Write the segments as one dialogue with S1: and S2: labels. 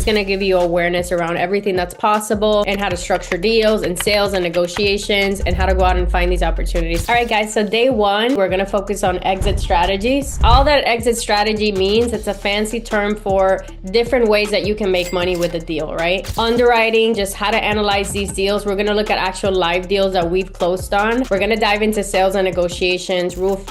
S1: going to give you awareness around everything that's possible and how to structure deals and sales and negotiations and how to go out and find these opportunities. All right, guys. So day one, we're going to focus on exit strategies. All that exit strategy means, it's a fancy term for different ways that you can make money with a deal, right? Underwriting, just how to analyze these deals. We're going to look at actual live deals that we've closed on. We're going to dive into sales and negotiations, rules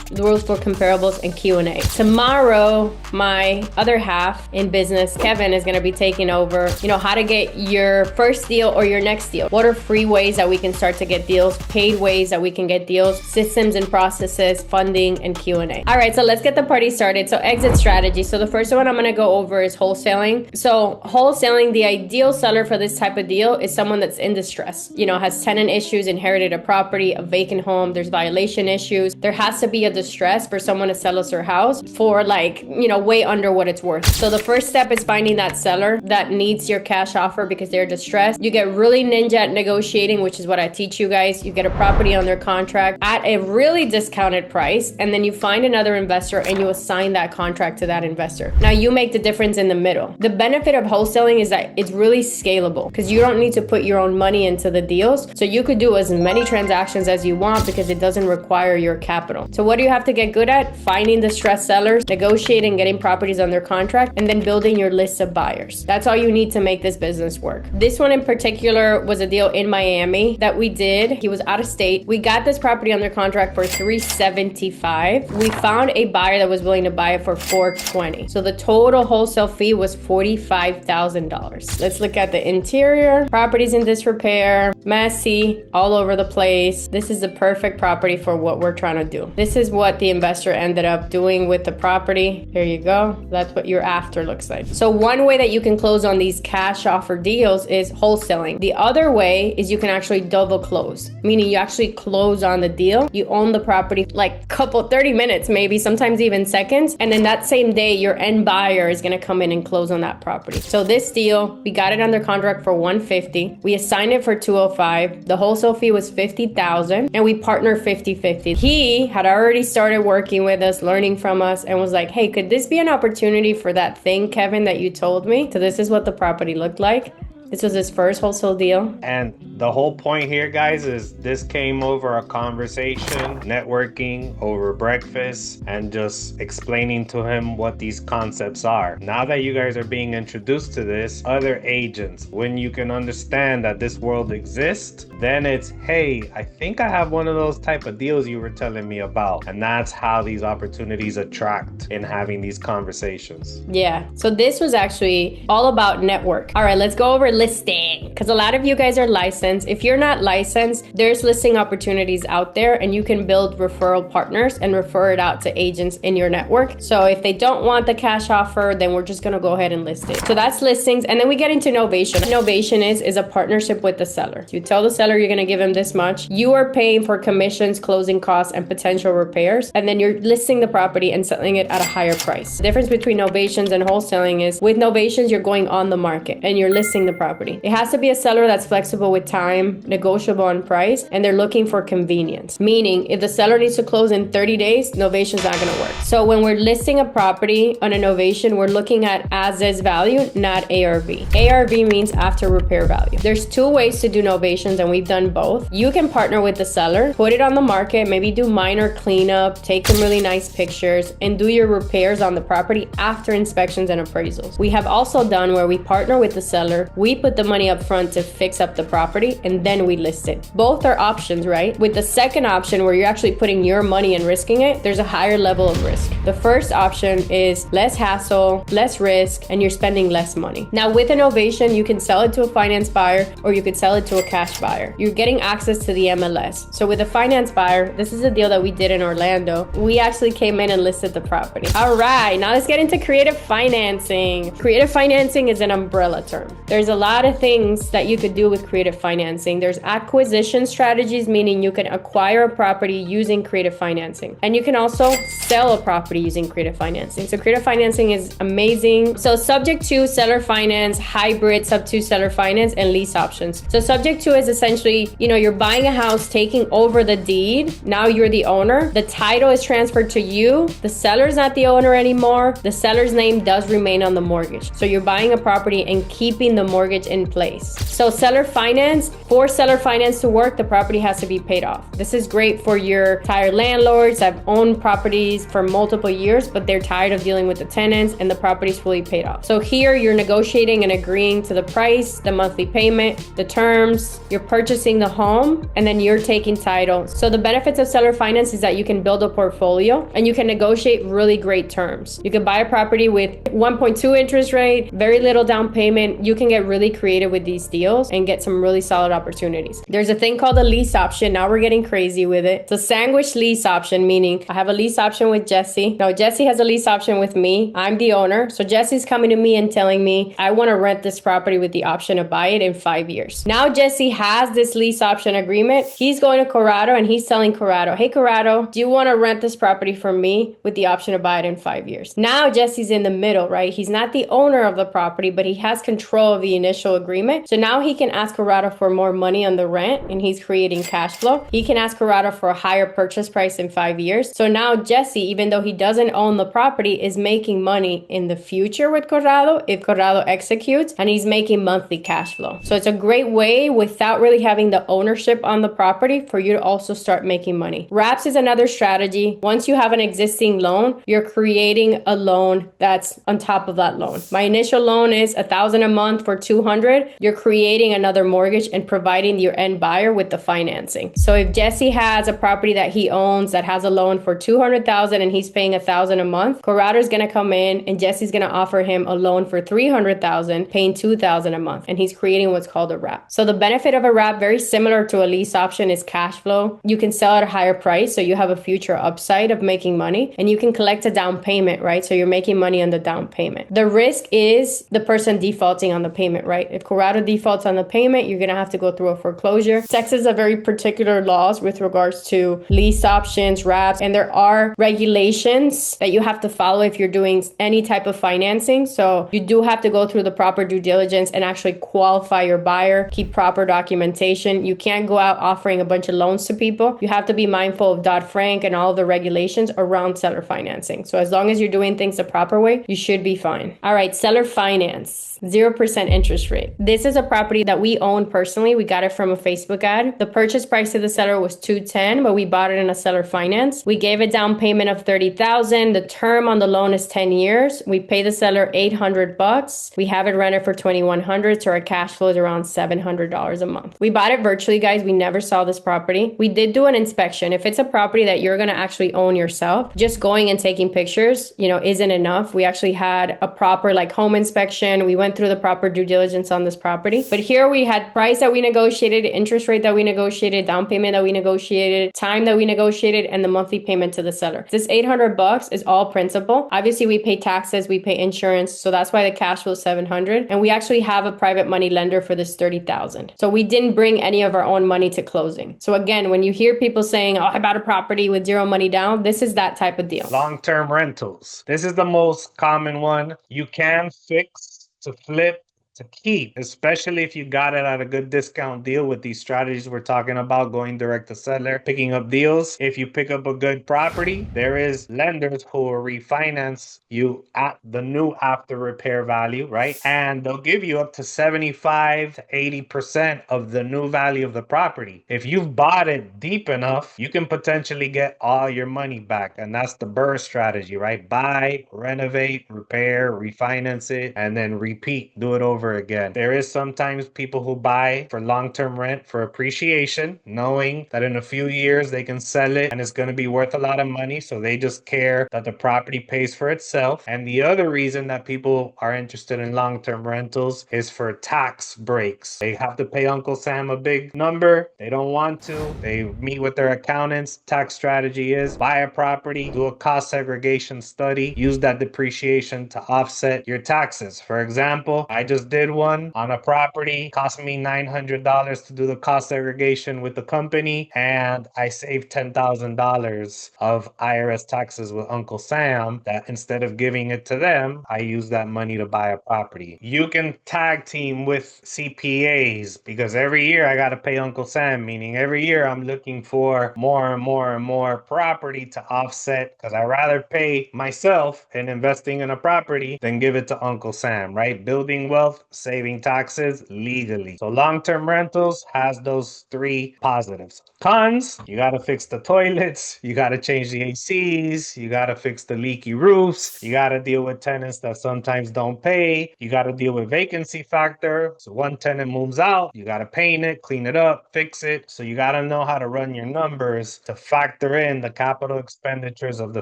S1: for comparables, and Q&A. Tomorrow, my other half in business, Kevin, is going to be taking over, how to get your first deal or your next deal. What are free ways that we can start to get deals, paid ways that we can get deals, systems and processes, funding, and Q&A. All right, so let's get the party started. So exit strategy. So the first one I'm going to go over is wholesaling. So wholesaling, the ideal seller for this type of deal is someone that's in distress, has tenant issues, inherited a property, a vacant home, there's violation issues. There has to be a distress for someone to sell us their house for way under what it's worth. So the first step is finding that seller that needs your cash offer because they're distressed. You get really ninja at negotiating, which is what I teach you guys. You get a property on their contract at a really discounted price, and then you find another investor and you assign that contract to that investor. Now you make the difference in the middle. The benefit of wholesaling is that it's really scalable because you don't need to put your own money into the deals. So you could do as many transactions as you want because it doesn't require your capital. So what do you have to get good at? Finding distressed sellers, negotiating, getting properties on their contract, and then building your list of buyers. That's all you need to make this business work. This one in particular was a deal in Miami that we did. He was out of state. We got this property under contract for $375. We found a buyer that was willing to buy it for $420. So the total wholesale fee was $45,000. Let's look at the interior. Property's in disrepair, messy, all over the place. This is the perfect property for what we're trying to do. This is what the investor ended up doing with the property. Here you go. That's what your after looks like. So one way that you can close on these cash offer deals is wholesaling. The other way is you can actually double close, meaning you actually close on the deal. You own the property like 30 minutes, maybe sometimes even seconds. And then that same day, your end buyer is going to come in and close on that property. So this deal, we got it under contract for $150. We assigned it for $205. The wholesale fee was $50,000 and we partnered 50-50. He had already started working with us, learning from us, and was like, hey, could this be an opportunity for that thing, Kevin, that you told me? So this is what the property looked like. This was his first wholesale deal.
S2: And the whole point here, guys, is this came over a conversation, networking over breakfast, and just explaining to him what these concepts are. Now that you guys are being introduced to this, other agents, when you can understand that this world exists, then it's, hey, I think I have one of those type of deals you were telling me about. And that's how these opportunities attract in having these conversations.
S1: Yeah. So this was actually all about network. All right, let's go over listing, because a lot of you guys are licensed. If you're not licensed, there's listing opportunities out there and you can build referral partners and refer it out to agents in your network. So if they don't want the cash offer, then we're just going to go ahead and list it. So that's listings. And then we get into novation. Novation is a partnership with the seller. You tell the seller you're going to give him this much. You are paying for commissions, closing costs, and potential repairs. And then you're listing the property and selling it at a higher price. The difference between novations and wholesaling is with novations, you're going on the market and you're listing the property. It has to be a seller that's flexible with time, negotiable on price, and they're looking for convenience. Meaning, if the seller needs to close in 30 days, novation's not going to work. So when we're listing a property on a novation, we're looking at as-is value, not ARV. ARV means after repair value. There's two ways to do novations, and we've done both. You can partner with the seller, put it on the market, maybe do minor cleanup, take some really nice pictures, and do your repairs on the property after inspections and appraisals. We have also done where we partner with the seller, we put the money up front to fix up the property, and then we list it. Both are options, right? With the second option, where you're actually putting your money and risking it, there's a higher level of risk. The first option is less hassle, less risk, and you're spending less money. Now, with an novation, you can sell it to a finance buyer or you could sell it to a cash buyer. You're getting access to the MLS. So with a finance buyer, this is a deal that we did in Orlando. We actually came in and listed the property. All right, now let's get into creative financing. Creative financing is an umbrella term. There's a lot of things that you could do with creative financing. There's acquisition strategies, meaning you can acquire a property using creative financing. And you can also sell a property using creative financing. So creative financing is amazing. So subject to seller finance, hybrid sub to seller finance, and lease options. So subject to is essentially, you're buying a house, taking over the deed. Now you're the owner. The title is transferred to you. The seller's not the owner anymore. The seller's name does remain on the mortgage. So you're buying a property and keeping the mortgage in place. So seller finance, for seller finance to work, the property has to be paid off. This is great for your tired landlords that have owned properties for multiple years, but they're tired of dealing with the tenants and the property's fully paid off. So here you're negotiating and agreeing to the price, the monthly payment, the terms, you're purchasing the home, and then you're taking title. So the benefits of seller finance is that you can build a portfolio and you can negotiate really great terms. You can buy a property with 1.2 interest rate, very little down payment. You can get really creative with these deals and get some really solid opportunities. There's a thing called a lease option. Now we're getting crazy with it. It's a sandwich lease option, meaning I have a lease option with Jesse. No, Jesse has a lease option with me. I'm the owner. So Jesse's coming to me and telling me, I want to rent this property with the option to buy it in 5 years. Now Jesse has this lease option agreement. He's going to Corrado and he's telling Corrado, hey Corrado, do you want to rent this property from me with the option to buy it in 5 years? Now Jesse's in the middle, right? He's not the owner of the property, but he has control of the initial agreement. So now he can ask Corrado for more money on the rent and he's creating cash flow. He can ask Corrado for a higher purchase price in 5 years. So now Jesse, even though he doesn't own the property, is making money in the future with Corrado if Corrado executes, and he's making monthly cash flow. So it's a great way without really having the ownership on the property for you to also start making money. Wraps is another strategy. Once you have an existing loan, you're creating a loan that's on top of that loan. My initial loan is $1,000 a month for $200. You're creating another mortgage and providing your end buyer with the financing. So if Jesse has a property that he owns that has a loan for $200,000 and he's paying $1,000 a month, Corrado's gonna come in and Jesse's gonna offer him a loan for $300,000, paying $2,000 a month, and he's creating what's called a wrap. So the benefit of a wrap, very similar to a lease option, is cash flow. You can sell at a higher price, so you have a future upside of making money, and you can collect a down payment, right? So you're making money on the down payment. The risk is the person defaulting on the payment, right? If Corrado defaults on the payment, you're gonna have to go through a foreclosure. Texas has very particular laws with regards to lease options, wraps, and there are regulations that you have to follow if you're doing any type of financing. So you do have to go through the proper due diligence and actually qualify your buyer, keep proper documentation. You can't go out offering a bunch of loans to people. You have to be mindful of Dodd-Frank and all the regulations around seller financing. So as long as you're doing things the proper way, you should be fine. All right, seller finance, 0% interest rate. This is a property that we own personally. We got it from a Facebook ad. The purchase price to the seller was $210,000, but we bought it in a seller finance. We gave a down payment of $30,000. The term on the loan is 10 years. We pay the seller $800. We have it rented for $2,100, so our cash flow is around $700 a month. We bought it virtually, guys. We never saw this property. We did do an inspection. If it's a property that you're going to actually own yourself, just going and taking pictures, isn't enough. We actually had a proper home inspection. We went through the proper due diligence on this property. But here we had price that we negotiated, interest rate that we negotiated, down payment that we negotiated, time that we negotiated, and the monthly payment to the seller. This $800 is all principal. Obviously, we pay taxes, we pay insurance, so that's why the cash flow is $700. And we actually have a private money lender for this $30,000. So we didn't bring any of our own money to closing. So again, when you hear people saying, "Oh, I bought a property with zero money down," this is that type of deal.
S2: Long-term rentals. This is the most common one. You can fix to flip to keep, especially if you got it at a good discount deal with these strategies we're talking about, going direct to seller, picking up deals. If you pick up a good property, there is lenders who will refinance you at the new after repair value, right? And they'll give you up to 75 to 80% of the new value of the property. If you've bought it deep enough, you can potentially get all your money back. And that's the BRRRR strategy, right? Buy, renovate, repair, refinance it, and then repeat, do it over again. There is sometimes people who buy for long-term rent for appreciation, knowing that in a few years they can sell it and it's going to be worth a lot of money. So they just care that the property pays for itself. And the other reason that people are interested in long-term rentals is for tax breaks. They have to pay Uncle Sam a big number. They don't want to. They meet with their accountants. Tax strategy is buy a property, do a cost segregation study, use that depreciation to offset your taxes. For example, I just did did one on a property, cost me $900 to do the cost segregation with the company, and I saved $10,000 of IRS taxes with Uncle Sam. That instead of giving it to them, I use that money to buy a property. You can tag team with CPAs, because every year I got to pay Uncle Sam, meaning every year I'm looking for more and more and more property to offset, because I rather pay myself in investing in a property than give it to Uncle Sam, right? Building wealth, saving taxes legally. So long-term rentals has those three positives. Cons, you got to fix the toilets, you got to change the ACs, you got to fix the leaky roofs, you got to deal with tenants that sometimes don't pay, you got to deal with vacancy factor. So one tenant moves out, you got to paint it, clean it up, fix it. So you got to know how to run your numbers to factor in the capital expenditures of the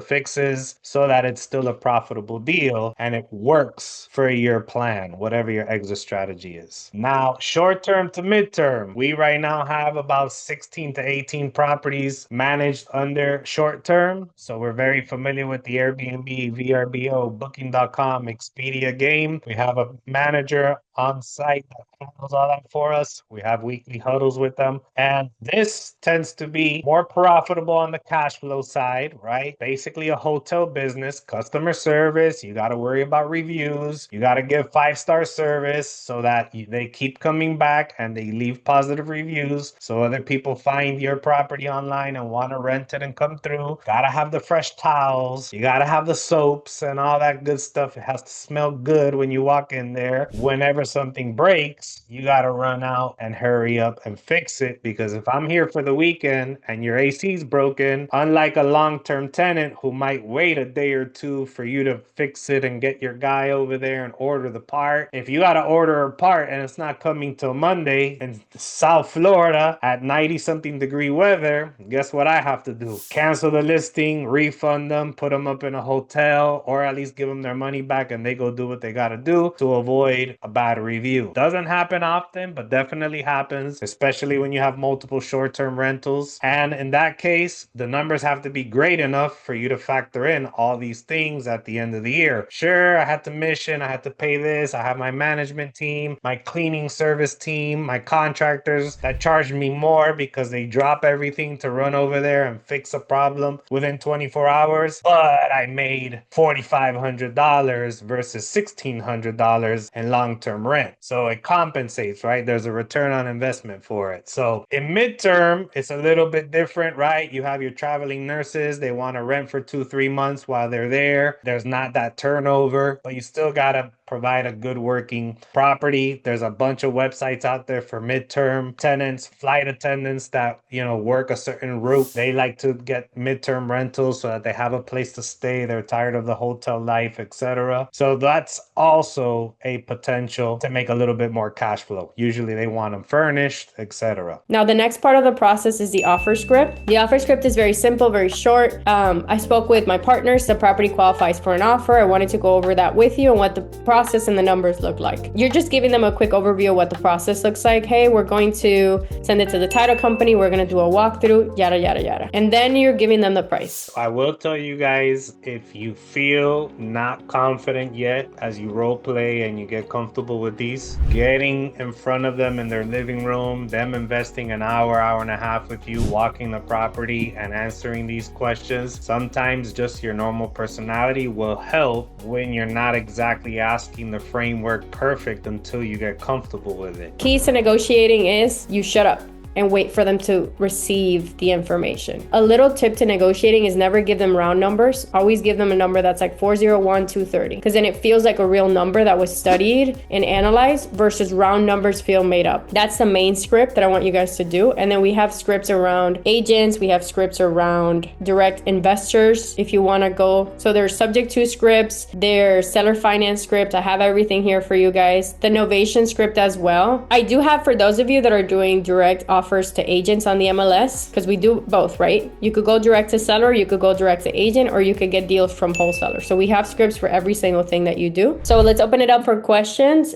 S2: fixes so that it's still a profitable deal and it works for your plan, whatever your exit strategy is. Now, short term to midterm, we right now have about 16 to 18 properties managed under short term. So we're very familiar with the Airbnb, VRBO, Booking.com, Expedia game. We have a manager on site that handles all that for us. We have weekly huddles with them. And this tends to be more profitable on the cash flow side, right? Basically a hotel business, customer service. You got to worry about reviews. You got to give 5-star service so that they keep coming back and they leave positive reviews so other people find your property online and want to rent it and come through. Got to have the fresh towels. You got to have the soaps and all that good stuff. It has to smell good when you walk in there. Whenever something breaks, you got to run out and hurry up and fix it, because if I'm here for the weekend and your AC's broken, unlike a long-term tenant who might wait a day or two for you to fix it and get your guy over there and order the part, if you got to order a part and it's not coming till Monday in South Florida at 90-something degree weather, guess what I have to do? Cancel the listing, refund them, put them up in a hotel, or at least give them their money back and they go do what they got to do to avoid a bad review. Doesn't happen often, but definitely happens, especially when you have multiple short-term rentals. And in that case, the numbers have to be great enough for you to factor in all these things at the end of the year. Sure, I had to mission, I had to pay this, I have my management team, my cleaning service team, my contractors that charge me more because they drop everything to run over there and fix a problem within 24 hours. But I made $4,500 versus $1,600 in long-term rent. So it compensates, right? There's a return on investment for it. So in midterm, it's a little bit different, right? You have your traveling nurses. They want to rent for 2-3 months while they're there. There's not that turnover, but you still got to provide a good working property. There's a bunch of websites out there for midterm tenants, flight attendants that, work a certain route. They like to get midterm rentals so that they have a place to stay. They're tired of the hotel life, etc. So that's also a potential to make a little bit more cash flow. Usually they want them furnished, etc.
S1: Now, the next part of the process is the offer script. The offer script is very simple, very short. I spoke with my partners. The property qualifies for an offer. I wanted to go over that with you and what the process and the numbers look like. You're just giving them a quick overview of what the process looks like. Hey, we're going to send it to the title company. We're going to do a walkthrough, yada, yada, yada. And then you're giving them the price.
S2: I will tell you guys, if you feel not confident yet as you role play and you get comfortable with these, getting in front of them in their living room, them investing an hour, hour and a half with you, walking the property and answering these questions, sometimes just your normal personality will help when you're not exactly asking the framework perfect until you get comfortable with it.
S1: Keys to negotiating is you shut up and wait for them to receive the information. A little tip to negotiating is never give them round numbers. Always give them a number that's like 401, 230, because then it feels like a real number that was studied and analyzed versus round numbers feel made up. That's the main script that I want you guys to do. And then we have scripts around agents. We have scripts around direct investors if you want to go. So there's subject to scripts, there's seller finance script. I have everything here for you guys. The Novation script as well. I do have, for those of you that are doing direct offer offers to agents on the MLS, because we do both, right? You could go direct to seller, you could go direct to agent, or you could get deals from wholesaler. So we have scripts for every single thing that you do. So let's open it up for questions.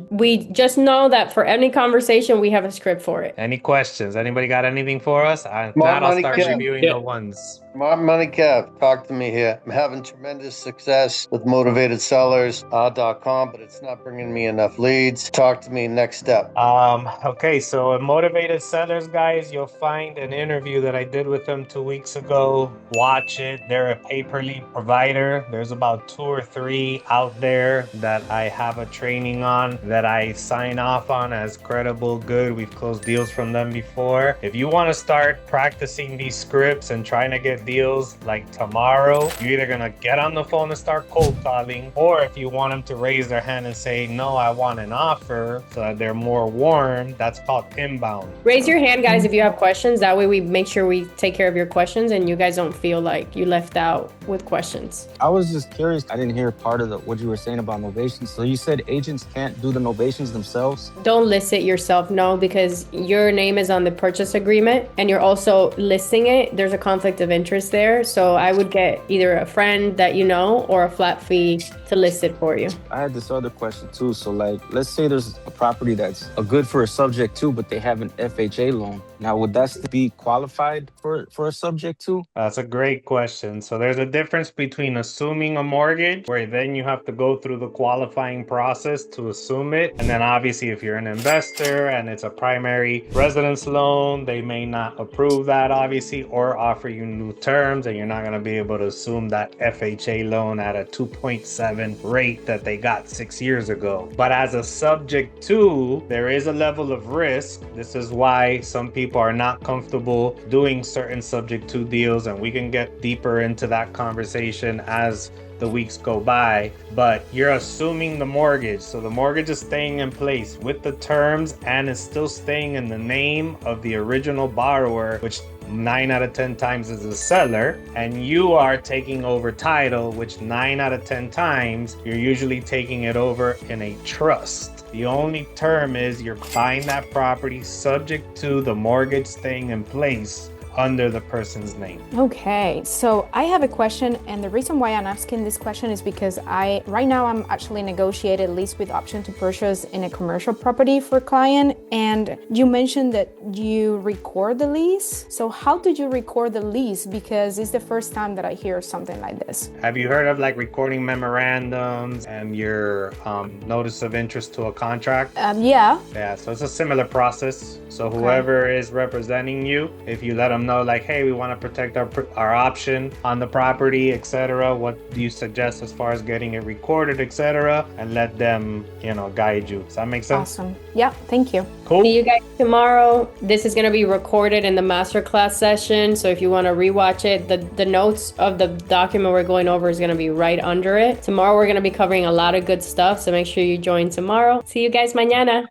S1: We just know that for any conversation, we have a script for it.
S2: Any questions? Anybody got anything for us? If
S3: More
S2: not, I'll
S3: money,
S2: start
S3: Kev.
S2: reviewing the ones.
S3: Smart Money Kev, talk to me here. I'm having tremendous success with motivatedSellers.com, but it's not bringing me enough leads. Talk to me, next step.
S2: Okay, so in Motivated Sellers, guys, you'll find an interview that I did with them 2 weeks ago. Watch it. They're a pay-per-lead provider. There's about 2 or 3 out there that I have a training on that I sign off on as credible, good. We've closed deals from them before. If you want to start practicing these scripts and trying to get deals like tomorrow, you're either gonna get on the phone and start cold calling, or if you want them to raise their hand and say, no, I want an offer, so that they're more warm, that's called inbound.
S1: Raise your hand, guys, if you have questions. That way we make sure we take care of your questions and you guys don't feel like you left out with questions.
S4: I was just curious. I didn't hear part of what you were saying about novations. So you said agents can't do the novations themselves?
S1: Don't list it yourself, no, because your name is on the purchase agreement and you're also listing it. There's a conflict of interest there. So I would get either a friend that you know or a flat fee to list it for you.
S4: I had this other question too. So like, let's say there's a property that's a good for a subject to, but they have an FHA loan. Now, would that still be qualified for a subject to?
S2: That's a great question. So there's a difference between assuming a mortgage, where then you have to go through the qualifying process to assume it. And then obviously if you're an investor and it's a primary residence loan, they may not approve that obviously, or offer you new terms, and you're not going to be able to assume that FHA loan at a 2.7 rate that they got 6 years ago. But as a subject to, there is a level of risk. This is why some people are not comfortable doing certain subject to deals, and we can get deeper into that conversation as the weeks go by. But you're assuming the mortgage, so the mortgage is staying in place with the terms and is still staying in the name of the original borrower, which 9 out of 10 times is the seller, and you are taking over title, which 9 out of 10 times you're usually taking it over in a trust. The only term is you're buying that property subject to the mortgage staying in place under the person's name.
S5: Okay, so I have a question, and the reason why I'm asking this question is because right now I'm actually negotiated lease with option to purchase in a commercial property for a client, and you mentioned that you record the lease. So how did you record the lease? Because it's the first time that I hear something like this.
S2: Have you heard of like recording memorandums and your notice of interest to a contract?
S5: Yeah.
S2: Yeah, so it's a similar process. So whoever is representing you, if you let them know like, hey, we want to protect our option on the property, etc., what do you suggest as far as getting it recorded, etc., and let them, guide you. Does that make sense?
S5: Awesome. Yeah, thank you.
S2: Cool.
S1: See you guys tomorrow. This is going to be recorded in the masterclass session, so if you want to rewatch it, the notes of the document we're going over is going to be right under it. Tomorrow we're going to be covering a lot of good stuff, so make sure you join tomorrow. See you guys mañana.